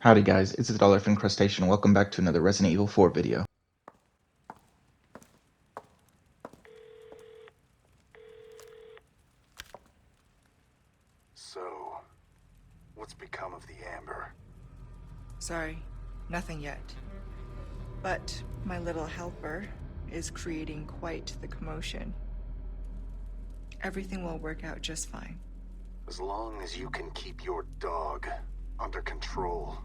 Howdy guys, it's the Dallerfin'd Crustacean. Welcome back to another Resident Evil 4 video. So, what's become of the Amber? Sorry, nothing yet. But my little helper is creating quite the commotion. Everything will work out just fine. As long as you can keep your dog under control.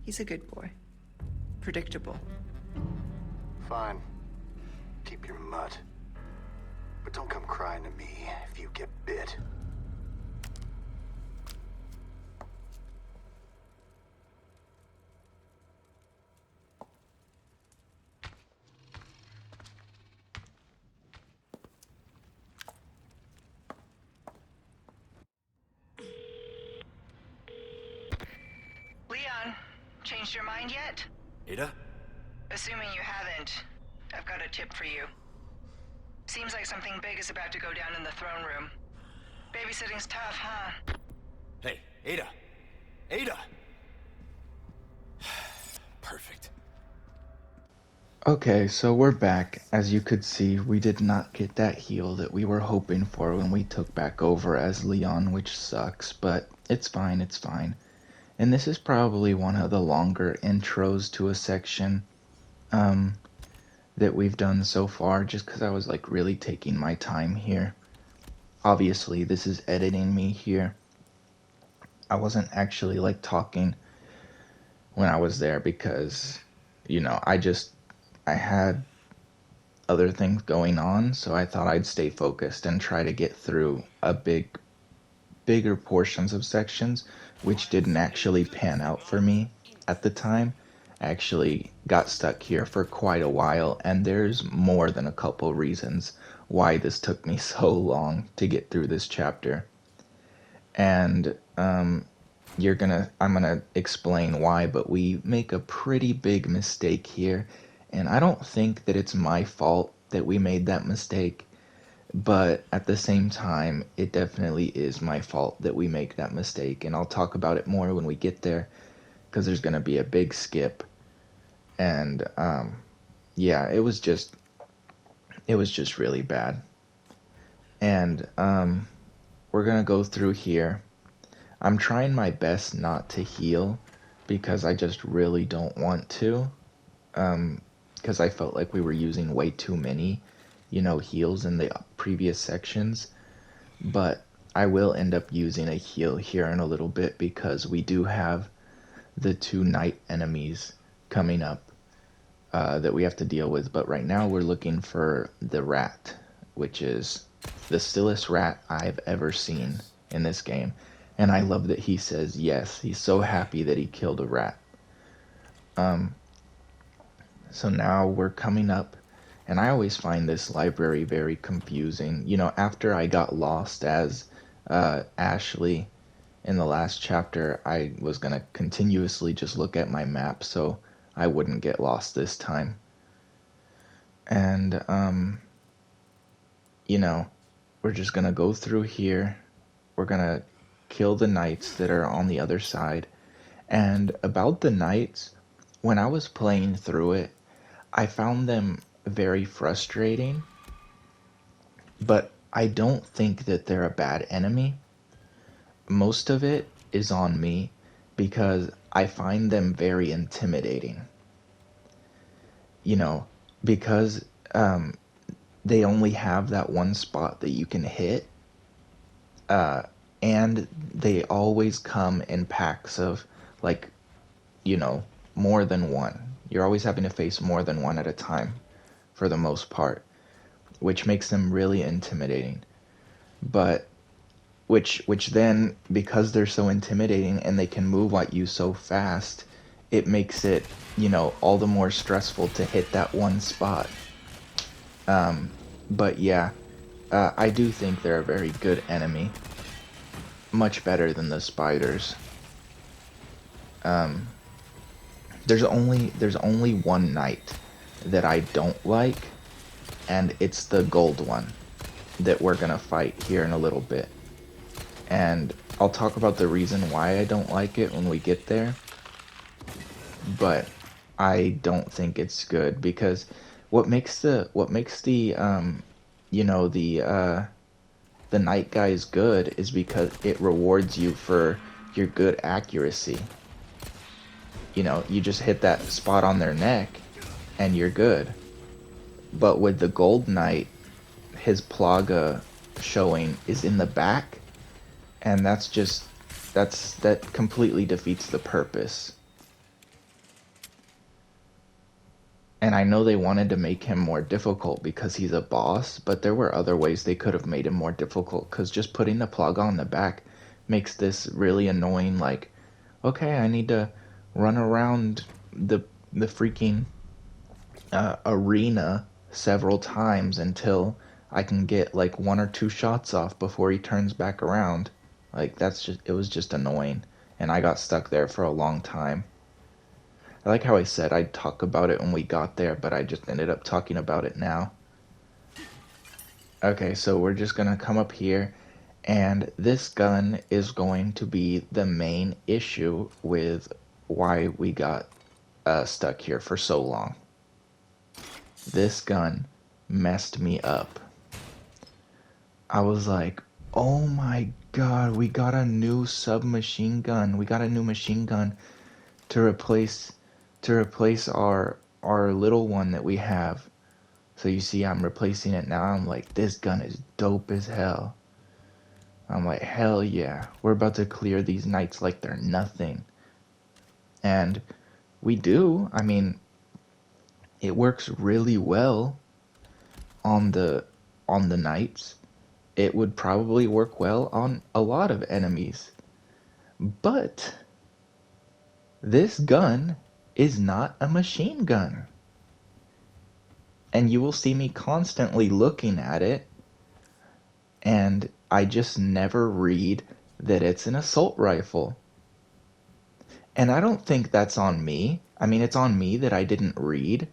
He's a good boy. Predictable. Fine. Keep your mutt. But don't come crying to me if you get bit. Leon, changed your mind yet? Ada? Assuming you haven't, I've got a tip for you. Seems like something big is about to go down in the throne room. Babysitting's tough, huh? Hey, Ada! Ada! Perfect. Okay, so we're back. As you could see, we did not get that heal that we were hoping for when we took back over as Leon, which sucks, but it's fine, it's fine. And this is probably one of the longer intros to a section that we've done so far, just because I was like really taking my time here. Obviously, this is editing me here. I wasn't actually like talking when I was there because, you know, I had other things going on, so I thought I'd stay focused and try to get through bigger portions of sections, which didn't actually pan out for me at the time. I actually got stuck here for quite a while, and there's more than a couple reasons why this took me so long to get through this chapter. And I'm gonna explain why, but we make a pretty big mistake here, and I don't think that it's my fault that we made that mistake, but at the same time, it definitely is my fault that we make that mistake, and I'll talk about it more when we get there, because there's gonna be a big skip. And yeah, it was just really bad. And we're gonna go through here. I'm trying my best not to heal because I just really don't want to, because I felt like we were using way too many, heals in the previous sections. But I will end up using a heal here in a little bit because we do have the two night enemies coming up that we have to deal with. But right now we're looking for the rat, which is the stillest rat I've ever seen in this game. And I love that he says yes. He's so happy that he killed a rat. So now we're coming up, and I always find this library very confusing. After I got lost as Ashley in the last chapter, I was going to continuously just look at my map so I wouldn't get lost this time. And, we're just going to go through here. We're going to kill the knights that are on the other side. And about the knights, when I was playing through it, I found them very frustrating, but I don't think that they're a bad enemy. Most of it is on me because I find them very intimidating. Because they only have that one spot that you can hit, and they always come in packs of, like, more than one. You're always having to face more than one at a time, for the most part, which makes them really intimidating. But which then, because they're so intimidating and they can move at you so fast, it makes it, all the more stressful to hit that one spot. But yeah, I do think they're a very good enemy. Much better than the spiders. There's only one knight that I don't like, and it's the gold one that we're gonna fight here in a little bit. And I'll talk about the reason why I don't like it when we get there. but I don't think it's good because what makes the night guys good is because it rewards you for your good accuracy. You just hit that spot on their neck and you're good. But with the gold knight, his plaga showing is in the back, and that completely defeats the purpose. And I know they wanted to make him more difficult because he's a boss, but there were other ways they could have made him more difficult, because just putting the plug on the back makes this really annoying, like, okay, I need to run around the freaking arena several times until I can get like one or two shots off before he turns back around. Like, it was just annoying, and I got stuck there for a long time. I like how I said I'd talk about it when we got there, but I just ended up talking about it now. Okay, so we're just gonna come up here, and this gun is going to be the main issue with why we got stuck here for so long. This gun messed me up. I was like, oh my god, we got a new submachine gun. We got a new machine gun to replace our little one that we have. So you see I'm replacing it now. I'm like, this gun is dope as hell. I'm like, hell yeah. We're about to clear these nights like they're nothing. And we do. I mean, it works really well on the nights. It would probably work well on a lot of enemies. But this gun is not a machine gun. And you will see me constantly looking at it, and I just never read that it's an assault rifle. And I don't think that's on me. I mean, it's on me that I didn't read.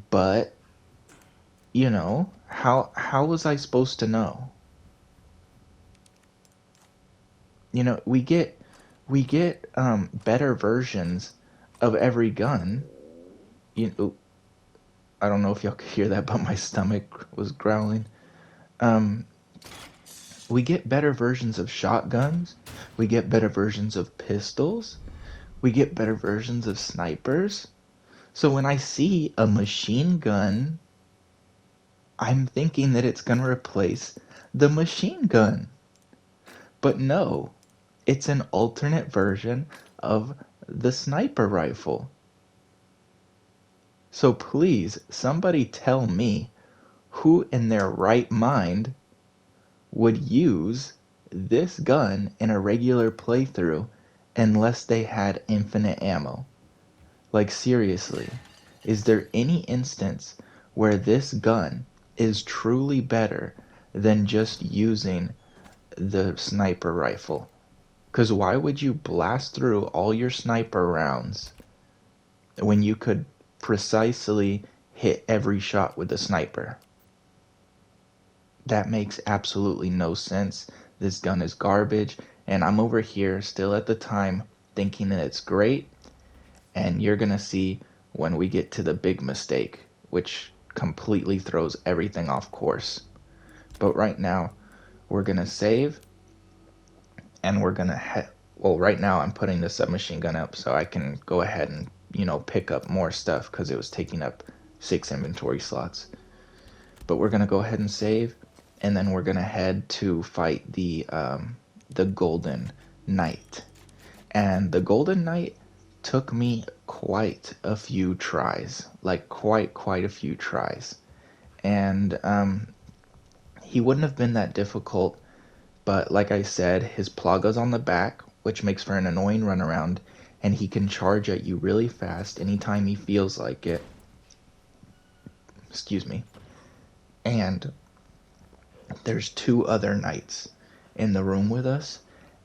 But, how was I supposed to know? We get better versions of every gun. I don't know if y'all could hear that, but my stomach was growling. Um, we get better versions of shotguns. We get better versions of pistols. We get better versions of snipers. So when I see a machine gun, I'm thinking that it's going to replace the machine gun. But no, it's an alternate version of the sniper rifle. So please, somebody tell me who in their right mind would use this gun in a regular playthrough unless they had infinite ammo. Like, seriously, is there any instance where this gun is truly better than just using the sniper rifle? Because why would you blast through all your sniper rounds when you could precisely hit every shot with the sniper? That makes absolutely no sense. This gun is garbage, and I'm over here still at the time thinking that it's great, and you're gonna see when we get to the big mistake, which completely throws everything off course. But right now, we're gonna save, and we're gonna well, right now I'm putting the submachine gun up so I can go ahead and, pick up more stuff because it was taking up 6 inventory slots. But we're gonna go ahead and save, and then we're gonna head to fight the Golden Knight. And the Golden Knight took me quite a few tries, like quite a few tries. And he wouldn't have been that difficult, but like I said, his plaga's on the back, which makes for an annoying runaround, and he can charge at you really fast anytime he feels like it. Excuse me. And there's 2 other knights in the room with us,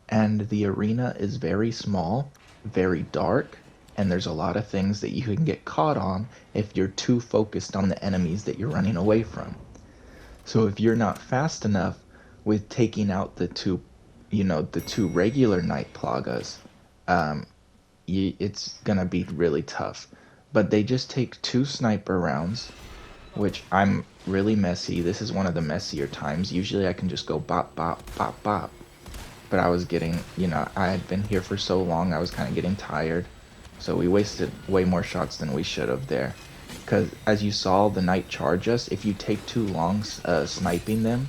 and the arena is very small, very dark, and there's a lot of things that you can get caught on if you're too focused on the enemies that you're running away from. So if you're not fast enough with taking out the two regular knight plagas, it's gonna be really tough. But they just take 2 sniper rounds, which I'm really messy. This is one of the messier times. Usually I can just go bop, bop, bop, bop. But I was getting, I had been here for so long, I was kind of getting tired. So we wasted way more shots than we should have there. Because as you saw the knight charge us, if you take too long sniping them,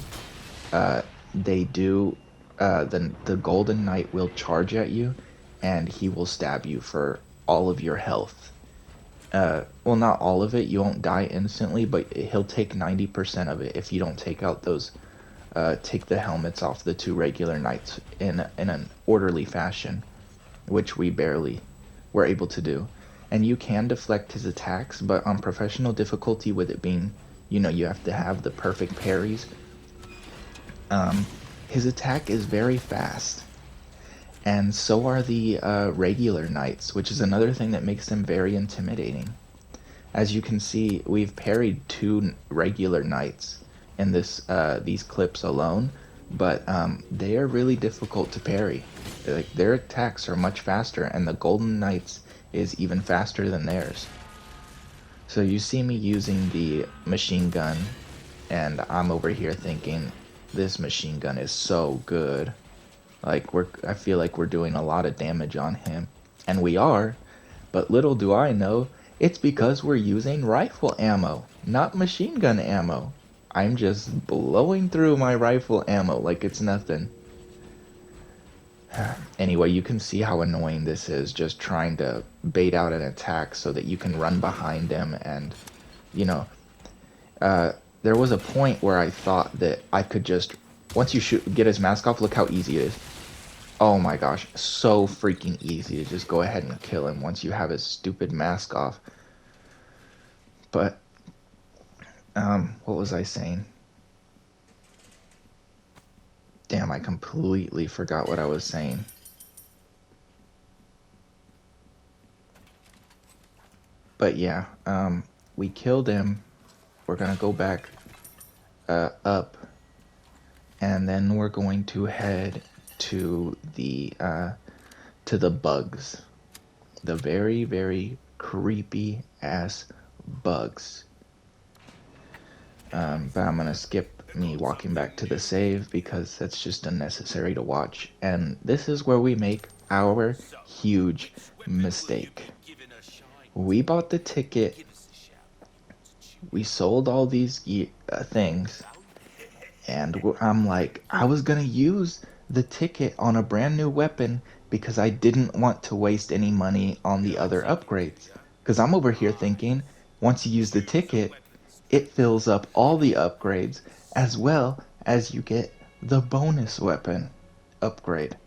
they do, the golden knight will charge at you, and he will stab you for all of your health. Well, not all of it, you won't die instantly, but he'll take 90% of it if you don't take out those, take the helmets off the 2 regular knights in an orderly fashion, which we barely were able to do. And you can deflect his attacks, but on professional difficulty, with it being, you have to have the perfect parries, his attack is very fast. And so are the regular knights, which is another thing that makes them very intimidating. As you can see, we've parried 2 regular knights in these clips alone, but they are really difficult to parry. Like, their attacks are much faster, and the golden knights is even faster than theirs. So you see me using the machine gun, and I'm over here thinking, this machine gun is so good. Like, I feel like we're doing a lot of damage on him. And we are, but little do I know, it's because we're using rifle ammo, not machine gun ammo. I'm just blowing through my rifle ammo like it's nothing. Anyway, you can see how annoying this is, just trying to bait out an attack so that you can run behind him. And, you know, there was a point where I thought that I could just, once you get his mask off, look how easy it is. Oh my gosh, so freaking easy to just go ahead and kill him once you have his stupid mask off. But, what was I saying? Damn, I completely forgot what I was saying. But yeah, we killed him. We're gonna go back up, and then we're going to head to the bugs, the very, very creepy ass bugs. But I'm gonna skip me walking back to the save because that's just unnecessary to watch. And this is where we make our huge mistake. We bought the ticket, we sold all these things, and I'm like, I was gonna use the ticket on a brand new weapon because I didn't want to waste any money on the other upgrades. Because I'm over here thinking, once you use the ticket, it fills up all the upgrades as well as you get the bonus weapon upgrade.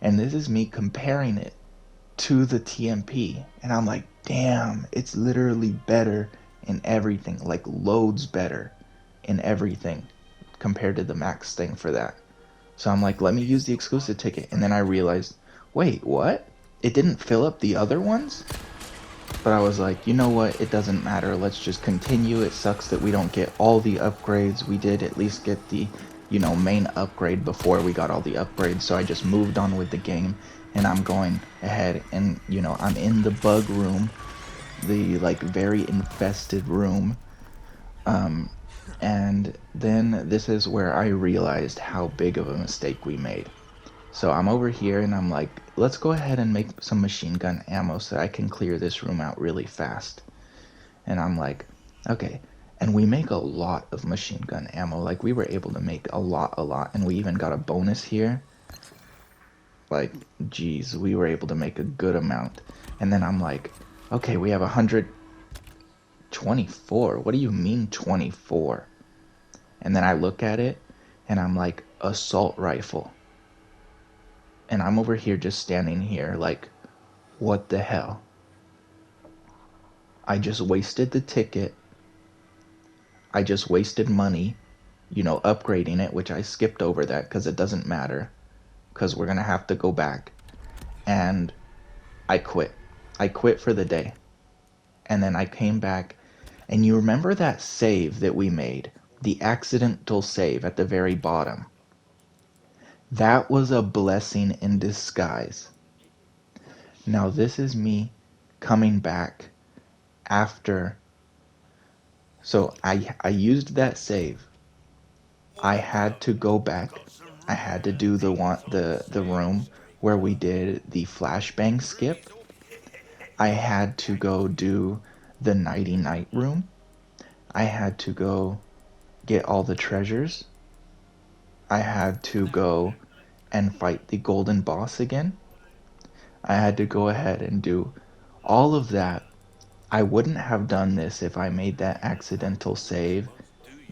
And this is me comparing it to the TMP, and I'm like, damn, it's literally better in everything, like loads better in everything compared to the max thing for that. So I'm like, let me use the exclusive ticket, and then I realized, wait, what? It didn't fill up the other ones? But I was like, you know what, it doesn't matter, let's just continue. It sucks that we don't get all the upgrades. We did at least get the, main upgrade before we got all the upgrades, so I just moved on with the game, and I'm going ahead and, I'm in the bug room, the, like, very infested room, and then this is where I realized how big of a mistake we made. So I'm over here and I'm like, let's go ahead and make some machine gun ammo so I can clear this room out really fast. And I'm like, okay. And we make a lot of machine gun ammo. Like, we were able to make a lot. And we even got a bonus here. Like, geez, we were able to make a good amount. And then I'm like, okay, we have 124. What do you mean 24? And then I look at it and I'm like, assault rifle. And I'm over here just standing here like, what the hell? I just wasted the ticket. I just wasted money, upgrading it, which I skipped over that because it doesn't matter. Because we're going to have to go back. And I quit. I quit for the day. And then I came back. And you remember that save that we made? The accidental save at the very bottom. That was a blessing in disguise. Now this is me coming back after. So I used that save. I had to go back. I had to do the room where we did the flashbang skip. I had to go do the nighty night room. I had to go get all the treasures. I had to go and fight the golden boss again. I had to go ahead and do all of that. I wouldn't have done this if I made that accidental save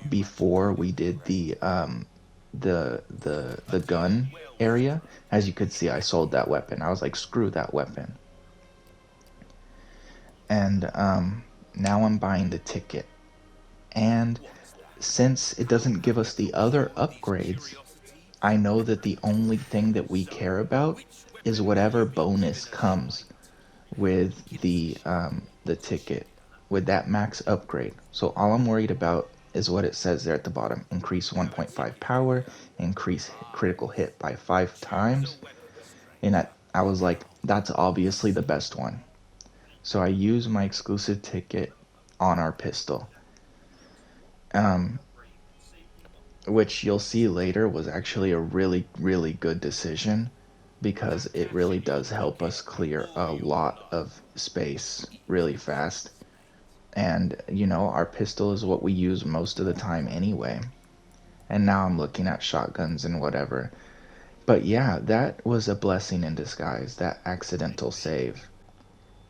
before we did the gun area. As you could see, I sold that weapon. I was like, screw that weapon. And now I'm buying the ticket. And since it doesn't give us the other upgrades, I know that the only thing that we care about is whatever bonus comes with the ticket, with that max upgrade. So all I'm worried about is what it says there at the bottom: increase 1.5 power, increase critical hit by 5 times. And I was like, that's obviously the best one. So I use my exclusive ticket on our pistol, which you'll see later was actually a really good decision, because it really does help us clear a lot of space really fast. And our pistol is what we use most of the time anyway. And now I'm looking at shotguns and whatever. But yeah, that was a blessing in disguise, that accidental save.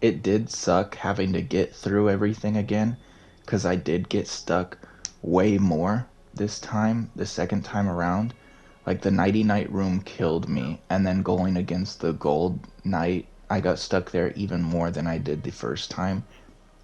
It did suck having to get through everything again, because I did get stuck way more this time, the second time around. Like the nighty night room killed me, and then going against the gold knight, I got stuck there even more than I did the first time.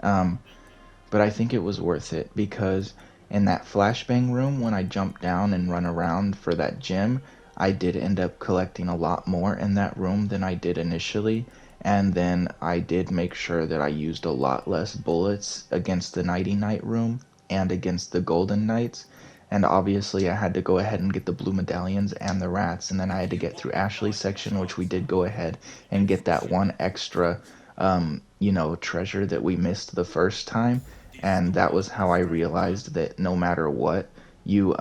But I think it was worth it, because in that flashbang room, when I jumped down and run around for that gym, I did end up collecting a lot more in that room than I did initially. And then I did make sure that I used a lot less bullets against the nighty night room and against the golden knights. And obviously I had to go ahead and get the blue medallions and the rats, and then I had to get through Ashley's section, which we did go ahead and get that one extra treasure that we missed the first time. And that was how I realized that no matter what you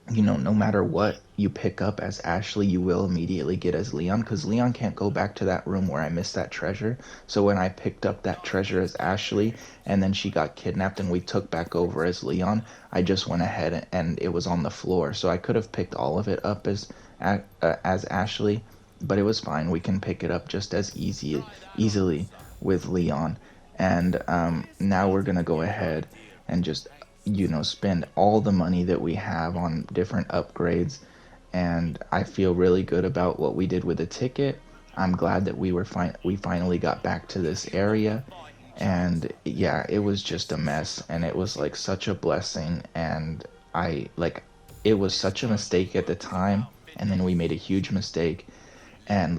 no matter what you pick up as Ashley, you will immediately get as Leon, because Leon can't go back to that room where I missed that treasure. So when I picked up that treasure as Ashley, and then she got kidnapped and we took back over as Leon, I just went ahead and it was on the floor. So I could have picked all of it up as Ashley, but it was fine. We can pick it up just as easily with Leon. And now we're gonna go ahead and just spend all the money that we have on different upgrades. And I feel really good about what we did with the ticket. I'm glad that we finally got back to this area. And yeah, it was just a mess, and it was like such a blessing. And it was such a mistake at the time, and then we made a huge mistake. And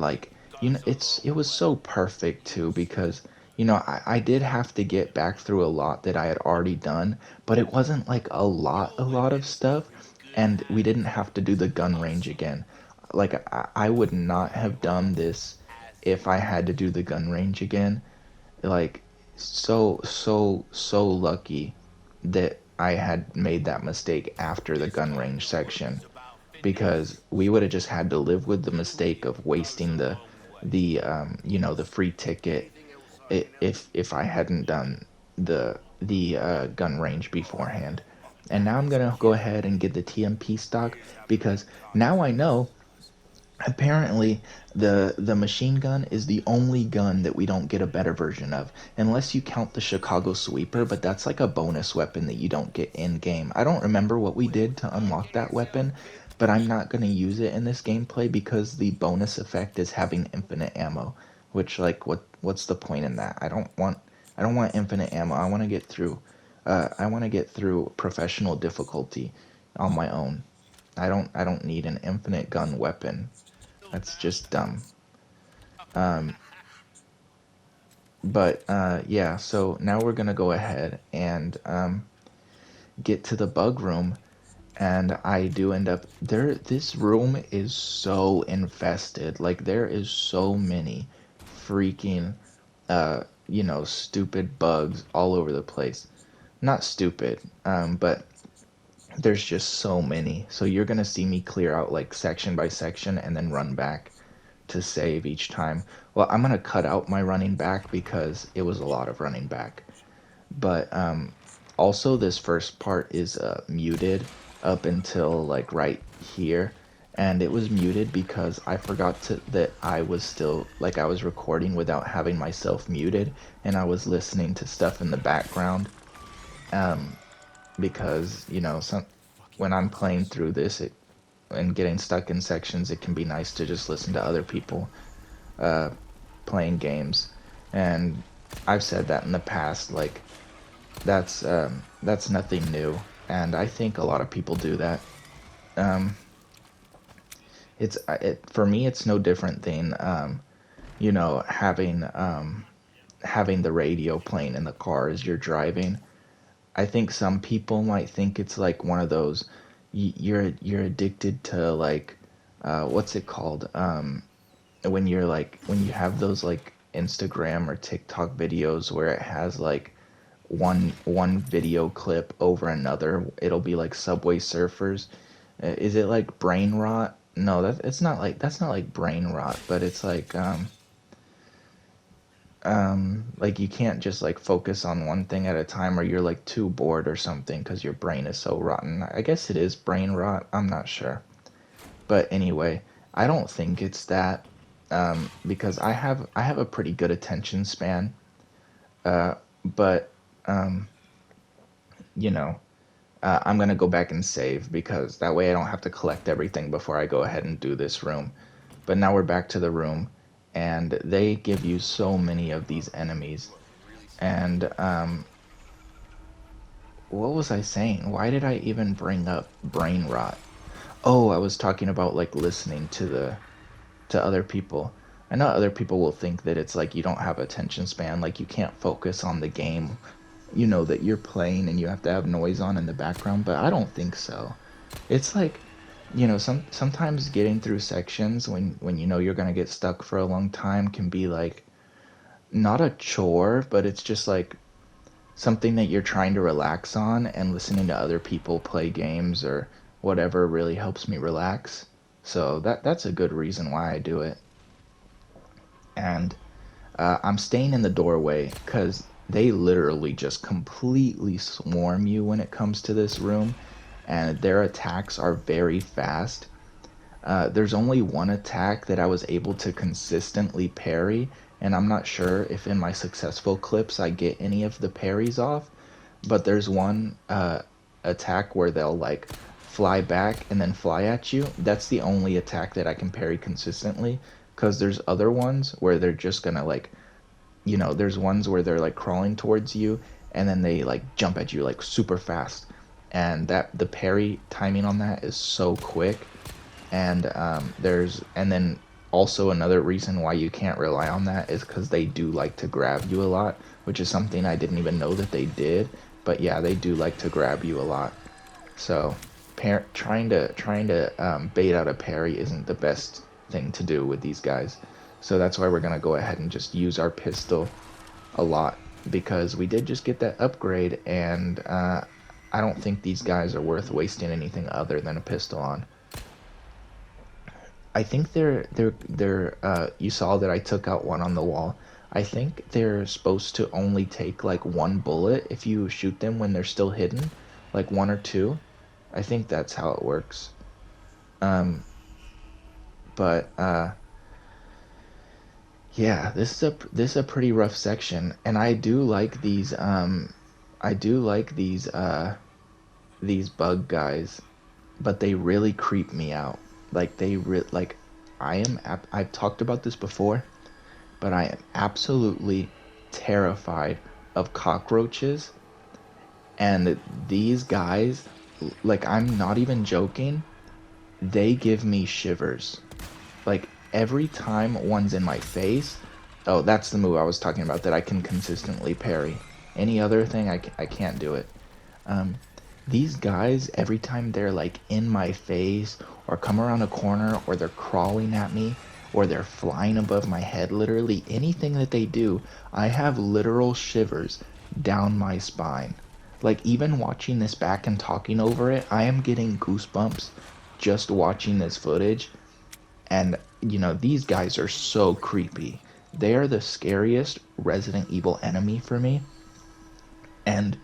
it was so perfect too, because I did have to get back through a lot that I had already done, but it wasn't like a lot of stuff. And we didn't have to do the gun range again. Like I would not have done this if I had to do the gun range again. Like, so lucky that I had made that mistake after the gun range section, because we would have just had to live with the mistake of wasting the free ticket, if I hadn't done the gun range beforehand. And now I'm gonna go ahead and get the TMP stock, because now I know apparently the machine gun is the only gun that we don't get a better version of, unless you count the Chicago Sweeper, but that's like a bonus weapon that you don't get in game. I don't remember what we did to unlock that weapon, but I'm not going to use it in this gameplay, because the bonus effect is having infinite ammo, which, like, what's the point in that? I don't want infinite ammo. I want to get through professional difficulty on my own. I don't need an infinite gun weapon. That's just dumb. But yeah, so now we're gonna go ahead and get to the bug room, and I do end up there. This room is so infested. Like, there is so many freaking, stupid bugs all over the place. Not stupid, but there's just so many. So you're gonna see me clear out like section by section and then run back to save each time. Well, I'm gonna cut out my running back because it was a lot of running back. But also this first part is muted up until like right here, and it was muted because I forgot that I was still like I was recording without having myself muted, and I was listening to stuff in the background. Because when I'm playing through this and getting stuck in sections, it can be nice to just listen to other people playing games. And I've said that in the past, like that's nothing new, and I think a lot of people do that. For me, it's no different than having the radio playing in the car as you're driving. I think some people might think it's like one of those you're addicted to like what's it called when you have those like Instagram or TikTok videos where it has like one video clip over another. It'll be like Subway Surfers. Is it like brain rot? No, that's not like brain rot, but it's like you can't just like focus on one thing at a time, or you're like too bored or something because your brain is so rotten. I guess it is brain rot. I'm not sure. But anyway, I don't think it's that, because I have a pretty good attention span. But you know, I'm gonna go back and save because that way I don't have to collect everything before I go ahead and do this room. But now we're back to the room, and they give you so many of these enemies. And what was I saying? Why did I even bring up brain rot? Oh, I was talking about like listening to other people. I know other people will think that it's like you don't have attention span, like you can't focus on the game, that you're playing and you have to have noise on in the background, but I don't think so. It's like, sometimes getting through sections when you're going to get stuck for a long time can be like not a chore, but it's just like something that you're trying to relax on, and listening to other people play games or whatever really helps me relax. So that's a good reason why I do it. And I'm staying in the doorway because they literally just completely swarm you when it comes to this room, and their attacks are very fast. There's only one attack that I was able to consistently parry, and I'm not sure if in my successful clips I get any of the parries off, but there's one attack where they'll like fly back and then fly at you. That's the only attack that I can parry consistently, because there's other ones where they're just gonna like, there's ones where they're like crawling towards you and then they like jump at you like super fast, and that the parry timing on that is so quick. And and then also another reason why you can't rely on that is because they do like to grab you a lot, which is something I didn't even know that they did. But yeah, they do like to grab you a lot. So trying to bait out a parry isn't the best thing to do with these guys. So that's why we're gonna go ahead and just use our pistol a lot, because we did just get that upgrade, and I don't think these guys are worth wasting anything other than a pistol on. I think you saw that I took out one on the wall. I think they're supposed to only take like one bullet if you shoot them when they're still hidden, like one or two. I think that's how it works. But yeah, this is a pretty rough section, and I do like these bug guys, but they really creep me out. Like I've talked about this before, but I am absolutely terrified of cockroaches, and these guys, like I'm not even joking, they give me shivers. Like every time one's in my face, oh, that's the move I was talking about that I can consistently parry. Any other thing, I can't do it. Um, these guys, every time they're like in my face or come around a corner or they're crawling at me, or they're flying above my head. Literally anything that they do, I have literal shivers down my spine. Like, even watching this back and talking over it, I am getting goosebumps just watching this footage. And, these guys are so creepy. They are the scariest Resident Evil enemy for me. And,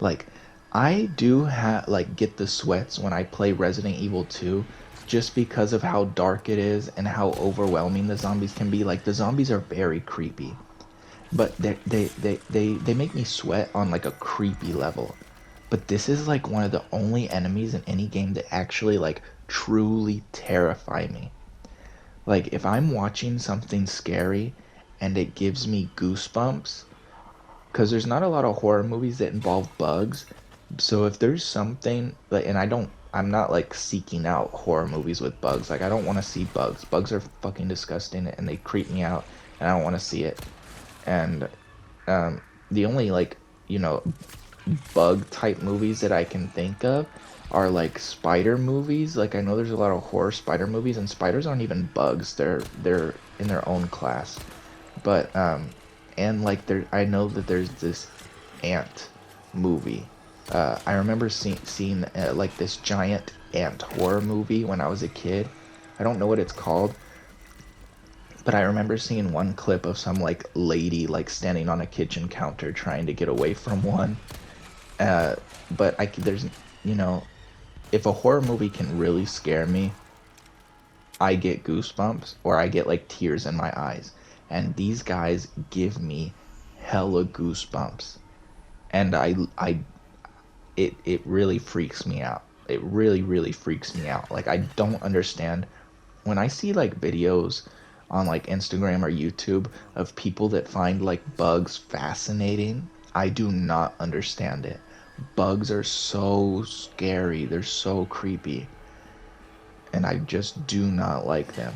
like, I do get the sweats when I play Resident Evil 2 just because of how dark it is and how overwhelming the zombies can be. Like, the zombies are very creepy, but they make me sweat on like a creepy level. But this is like one of the only enemies in any game that actually like truly terrify me. Like, if I'm watching something scary and it gives me goosebumps, because there's not a lot of horror movies that involve bugs. So if there's something like, and I'm not like seeking out horror movies with bugs. Like, I don't want to see bugs. Bugs are fucking disgusting and they creep me out, and I don't want to see it. And the only like, you know, bug type movies that I can think of are like spider movies. Like, I know there's a lot of horror spider movies, and spiders aren't even bugs. They're in their own class. But and like I know that there's this ant movie. I remember seeing like this giant ant horror movie when I was a kid. I don't know what it's called, but I remember seeing one clip of some like lady like standing on a kitchen counter trying to get away from one. But there's, you know, if a horror movie can really scare me, I get goosebumps or I get like tears in my eyes. And these guys give me hella goosebumps. And it really freaks me out. It really, really freaks me out. Like, I don't understand when I see like videos on like Instagram or YouTube of people that find like bugs fascinating. I do not understand it. Bugs are so scary. They're so creepy. And I just do not like them.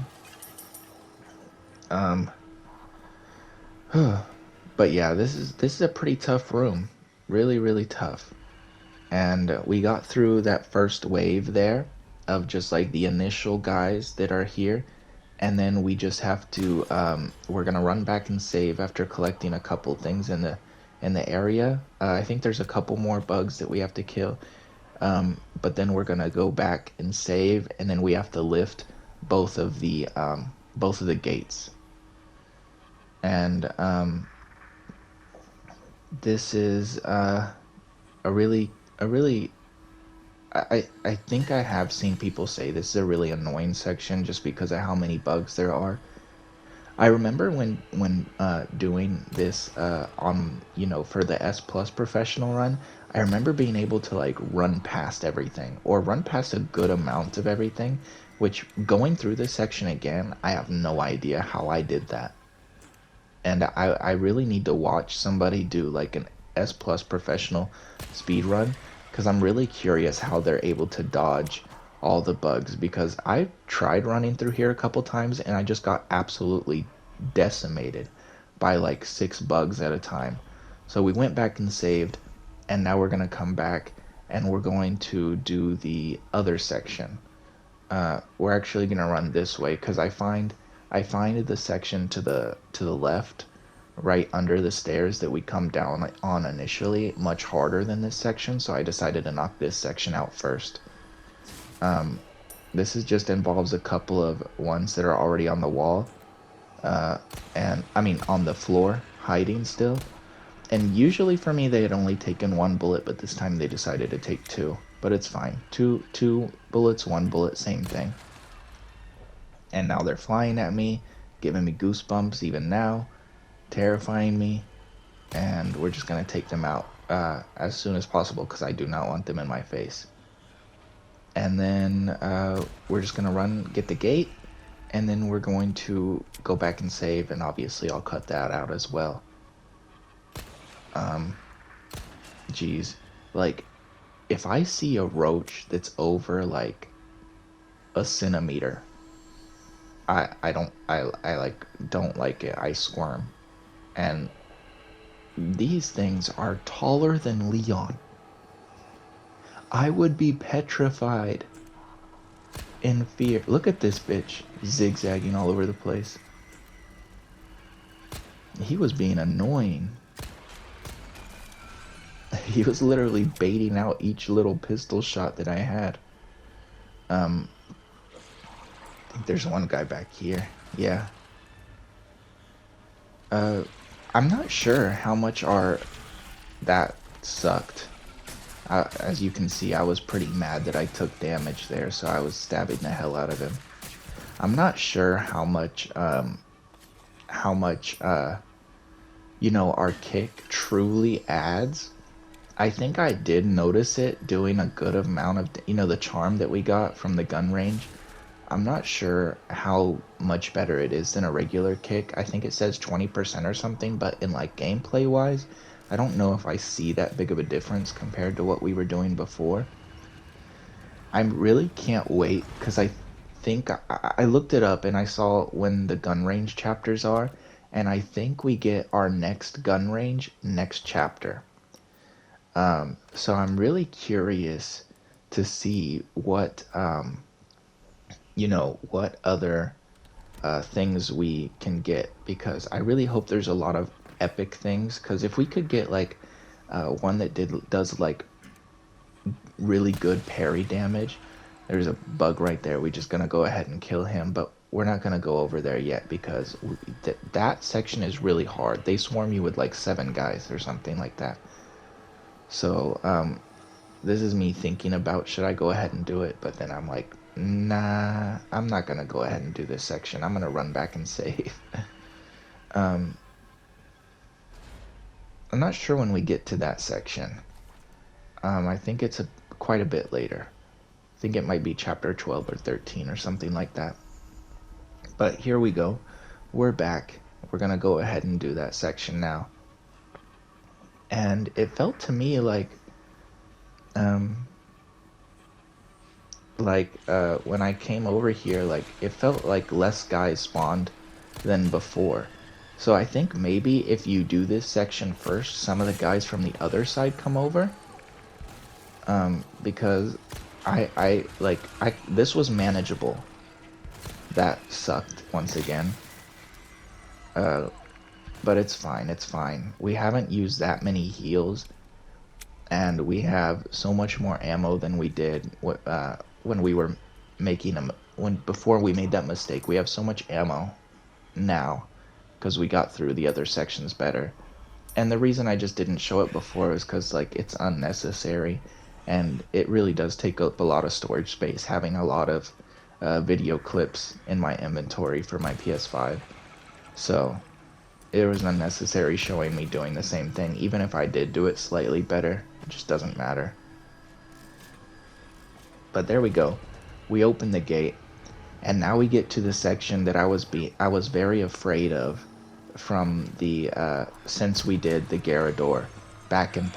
But yeah, this is a pretty tough room. Really, really tough. And we got through that first wave there of just like the initial guys that are here, and then we just have to we're gonna run back and save after collecting a couple things in the area. I think there's a couple more bugs that we have to kill, but then we're gonna go back and save, and then we have to lift both of the gates. And this is a really a really I think I have seen people say this is a really annoying section just because of how many bugs there are. I remember when doing this on, for the S Plus professional run, I remember being able to like run past everything or run past a good amount of everything, which going through this section again, I have no idea how I did that. And I really need to watch somebody do like an S Plus professional speed run because I'm really curious how they're able to dodge all the bugs, because I've tried running through here a couple times and I just got absolutely decimated by like 6 bugs at a time. So we went back and saved, and now we're going to come back and we're going to do the other section. We're actually going to run this way because I find the section to the left, right under the stairs that we come down on initially, much harder than this section, so I decided to knock this section out first. This is just involves a couple of ones that are already on the wall, and I mean on the floor, hiding still. And usually for me they had only taken 1 bullet, but this time they decided to take 2. But it's fine. Two bullets, 1 bullet, same thing. And now they're flying at me, giving me goosebumps even now, terrifying me, and we're just gonna take them out as soon as possible because I do not want them in my face. And then we're just gonna run, get the gate, and then we're going to go back and save, and obviously I'll cut that out as well. Geez, like, if I see a roach that's over like a centimeter, I like don't like it. I squirm. And these things are taller than Leon. I would be petrified. in fear. Look at this bitch zigzagging all over the place. He was being annoying. He was literally baiting out each little pistol shot that I had. I think there's one guy back here. Yeah. I'm not sure how much that sucked. As you can see, I was pretty mad that I took damage there, so I was stabbing the hell out of him. I'm not sure how much, our kick truly adds. I think I did notice it doing a good amount of, the charm that we got from the gun range. I'm not sure how much better it is than a regular kick. I think it says 20% or something, but in like gameplay wise, I don't know if I see that big of a difference compared to what we were doing before. I really can't wait because I think I looked it up and I saw when the gun range chapters are, and I think we get our next gun range next chapter. So I'm really curious to see what what other things we can get, because I really hope there's a lot of epic things, because if we could get like one that does like really good parry damage. There's a bug right there. We're just gonna go ahead and kill him, but we're not gonna go over there yet because that section is really hard. They swarm you with like 7 guys or something like that. So this is me thinking about, should I go ahead and do it, but then I'm like, nah, I'm not gonna go ahead and do this section. I'm gonna run back and save. I'm not sure when we get to that section. I think it's quite a bit later. I think it might be chapter 12 or 13 or something like that. But here we go. We're back. We're gonna go ahead and do that section now. And it felt to me like when I came over here, like it felt like less guys spawned than before. So I think maybe if you do this section first, some of the guys from the other side come over. Because this was manageable. That sucked once again. But it's fine, it's fine. We haven't used that many heals, and we have so much more ammo than we did when we were making them, before we made that mistake. We have so much ammo now because we got through the other sections better. And the reason I just didn't show it before is because like it's unnecessary, and it really does take up a lot of storage space having a lot of video clips in my inventory for my PS5. So it was unnecessary showing me doing the same thing. Even if I did do it slightly better, it just doesn't matter. But there we go. We open the gate, and now we get to the section that I was very afraid of from the since we did the Garrador back in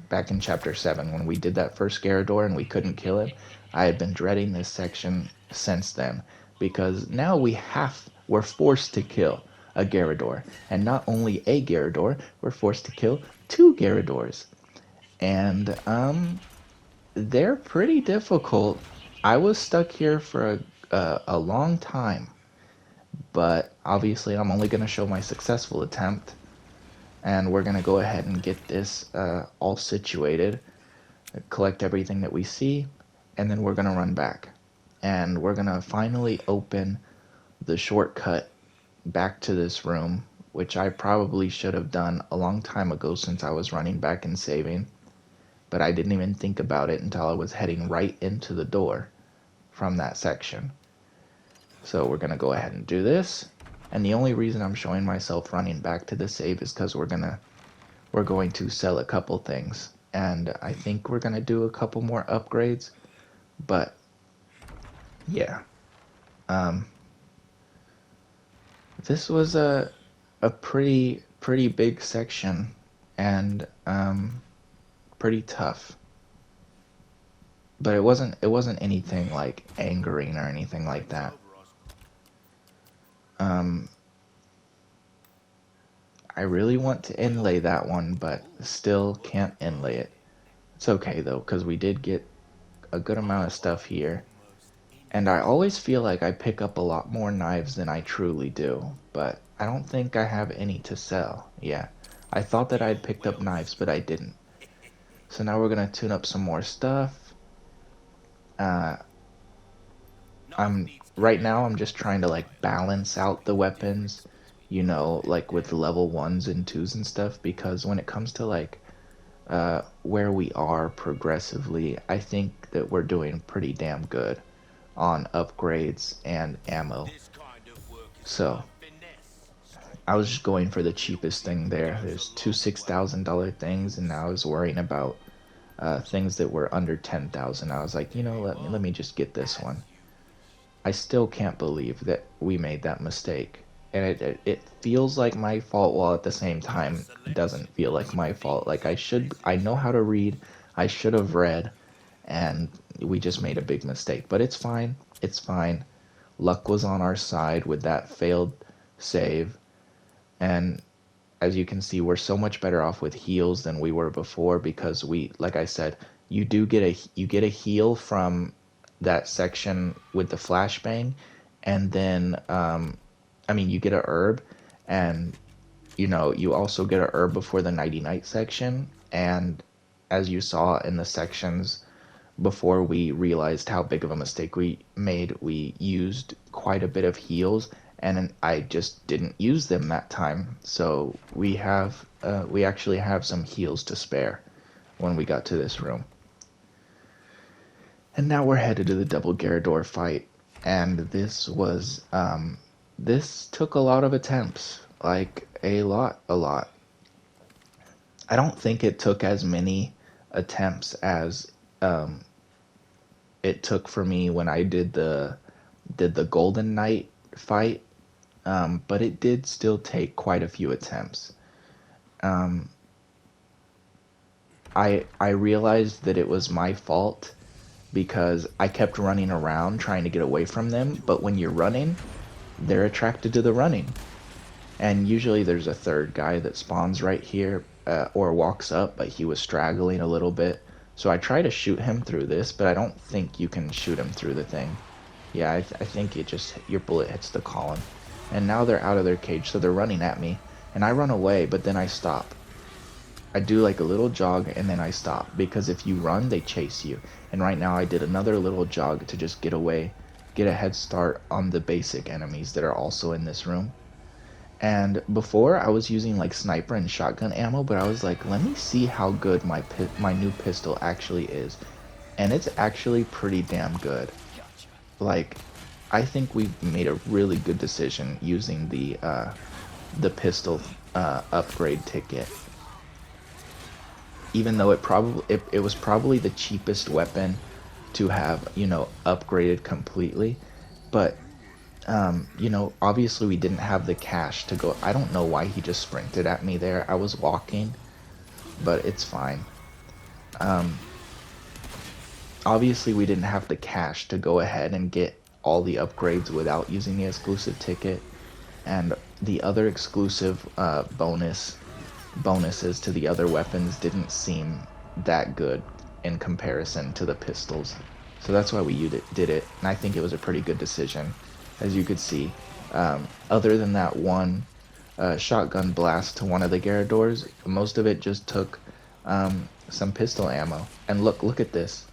back in chapter 7, when we did that first Garrador and we couldn't kill him. I had been dreading this section since then, because now we're forced to kill a Garrador, and not only a Garrador, we're forced to kill 2 Garradors, and they're pretty difficult. I was stuck here for a long time, but obviously I'm only going to show my successful attempt, and we're going to go ahead and get this all situated, collect everything that we see, and then we're going to run back. And we're going to finally open the shortcut back to this room, which I probably should have done a long time ago since I was running back and saving. But I didn't even think about it until I was heading right into the door from that section. So we're going to go ahead and do this. And the only reason I'm showing myself running back to the save is because we're going to sell a couple things. And I think we're going to do a couple more upgrades. But yeah. This was a pretty big section, and pretty tough. But it wasn't anything like angering or anything like that. I really want to inlay that one, but still can't inlay it. It's okay though, because we did get a good amount of stuff here. And I always feel like I pick up a lot more knives than I truly do, but I don't think I have any to sell. Yeah, I thought that I'd picked up knives, but I didn't. So now we're gonna tune up some more stuff. Uh, I'm right now I'm just trying to like balance out the weapons, like with level ones and twos and stuff, because when it comes to like where we are progressively, I think that we're doing pretty damn good on upgrades and ammo. So I was just going for the cheapest thing there. There's two $6,000 things, and I was worrying about things that were under 10,000. I was like, let me just get this one. I still can't believe that we made that mistake. And it feels like my fault while at the same time doesn't feel like my fault. Like I know how to read, I should have read, and we just made a big mistake. But it's fine, it's fine. Luck was on our side with that failed save, and as you can see, we're so much better off with heals than we were before because like I said, you get a heal from that section with the flashbang, and then I mean you get a herb, and you also get a herb before the nighty night section, and as you saw in the sections before we realized how big of a mistake we made, we used quite a bit of heals, and I just didn't use them that time. So we actually have some heals to spare when we got to this room. And now we're headed to the double Garrador fight, and this took a lot of attempts, like a lot. I don't think it took as many attempts as it took for me when I did the Golden Knight fight, but it did still take quite a few attempts. I realized that it was my fault because I kept running around trying to get away from them, but when you're running, they're attracted to the running. And usually there's a third guy that spawns right here or walks up, but he was straggling a little bit. So I try to shoot him through this, but I don't think you can shoot him through the thing. Yeah, I think your bullet hits the column. And now they're out of their cage, so they're running at me. And I run away, but then I stop. I do like a little jog and then I stop, because if you run, they chase you. And right now I did another little jog to just get away, get a head start on the basic enemies that are also in this room. And before I was using like sniper and shotgun ammo, but I was like, let me see how good my new pistol actually is. And it's actually pretty damn good. Like, I think we've made a really good decision using the pistol upgrade ticket. Even though it was probably the cheapest weapon to have, upgraded completely, but obviously we didn't have the cash to go. I don't know why he just sprinted at me there. I was walking, but it's fine. Obviously we didn't have the cash to go ahead and get all the upgrades without using the exclusive ticket, and the other exclusive bonuses to the other weapons didn't seem that good in comparison to the pistols. So that's why we did it, and I think it was a pretty good decision, as you could see. Other than that one shotgun blast to one of the Garradors, most of it just took some pistol ammo. And look at this.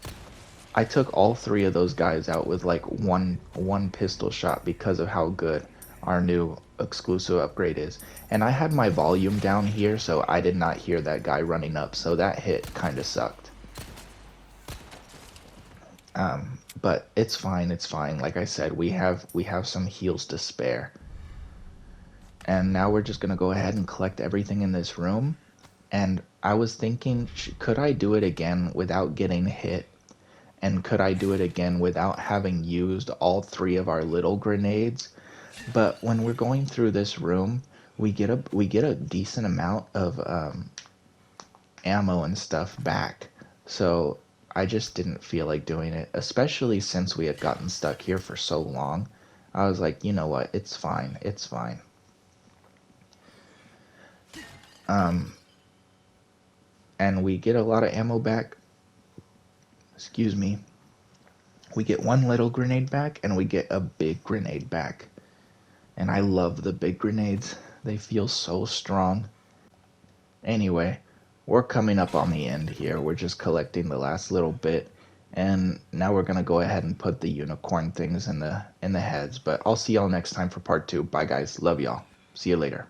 I took all three of those guys out with like one pistol shot because of how good our new exclusive upgrade is. And I had my volume down here, so I did not hear that guy running up, so that hit kind of sucked. But it's fine, it's fine. Like I said, we have some heals to spare. And now we're just gonna go ahead and collect everything in this room. And I was thinking, could I do it again without getting hit? And could I do it again without having used all three of our little grenades? But when we're going through this room, we get a decent amount of ammo and stuff back. So I just didn't feel like doing it, especially since we had gotten stuck here for so long. I was like, you know what? It's fine. It's fine. And we get a lot of ammo back. Excuse me. We get one little grenade back, and we get a big grenade back. And I love the big grenades. They feel so strong. Anyway, we're coming up on the end here. We're just collecting the last little bit. And now we're gonna go ahead and put the unicorn things in the heads. But I'll see y'all next time for part 2. Bye guys. Love y'all. See you later.